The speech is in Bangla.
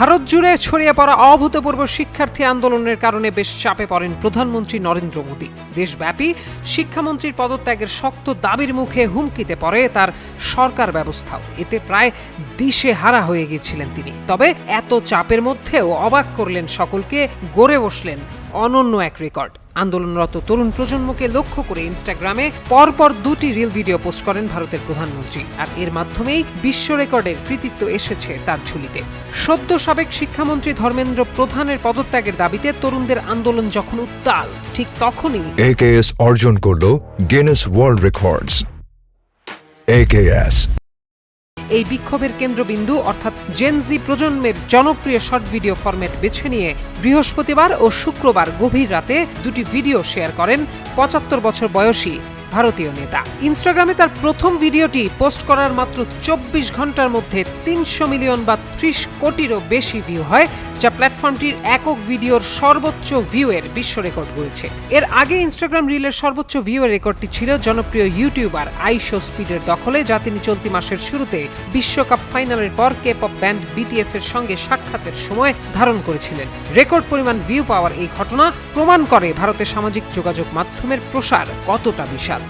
ভারত জুড়ে ছড়িয়ে পড়া অভূতপূর্ব শিক্ষার্থী আন্দোলনের কারণে বেশ চাপে পড়েন প্রধানমন্ত্রী নরেন্দ্র মোদী। দেশব্যাপী শিক্ষামন্ত্রীর পদত্যাগের শক্ত দাবির মুখে হুমকিতে পড়ে তার সরকার ব্যবস্থাও। এতে প্রায় দিশেহারা হয়ে গিয়েছিলেন তিনি। তবে এত চাপের মধ্যেও অবাক করলেন সকলকে, গড়ে বসলেন অনন্য এক রেকর্ড। আন্দোলনরত তরুণ প্রজন্মকে লক্ষ্য করে ইনস্টাগ্রামে পরপর 2টি রিল ভিডিও পোস্ট করেন ভারতের প্রধানমন্ত্রী, আর এর মাধ্যমেই বিশ্ব রেকর্ডের কৃতিত্ব এসেছে তার ঝুলিতে। সদ্য সাবেক শিক্ষামন্ত্রী ধর্মেন্দ্র প্রধানের পদত্যাগের দাবিতে তরুণদের আন্দোলন যখন উত্তাল, ঠিক তখনই AKS অর্জন করল গিনেস ওয়ার্ল্ড রেকর্ডস। AKS এই বিক্ষোভের কেন্দ্রবিন্দু অর্থাৎ জেনজি প্রজন্মের জনপ্রিয় শর্ট ভিডিও ফরম্যাট বেছে নিয়ে বৃহস্পতিবার ও শুক্রবার গভীর রাতে 2টি ভিডিও শেয়ার করেন 75 বছর বয়সী ভারতীয় নেতা। ইনস্টাগ্রামে তার প্রথম ভিডিওটি পোস্ট করার মাত্র 24 ঘন্টার মধ্যে 300 মিলিয়ন বা 30 কোটিরও বেশি ভিউ হয়, যা প্ল্যাটফর্মটির একক ভিডিওর সর্বোচ্চ ভিউয়ের বিশ্ব রেকর্ড গড়েছে। এর আগে ইনস্টাগ্রাম রিলের সর্বোচ্চ ভিউয়ের রেকর্ডটি ছিল জনপ্রিয় ইউটিউবার আইশো স্পিডের দখলে, যা তিনি চলতি মাসের শুরুতে বিশ্বকাপ ফাইনালের পর কে-পপ ব্যান্ড BTS এর সঙ্গে সাক্ষাতের সময় ধারণ করেছিলেন। রেকর্ড পরিমাণ ভিউ পাওয়ার এই ঘটনা প্রমাণ করে ভারতের সামাজিক যোগাযোগ মাধ্যমের প্রসার কতটা বিশাল।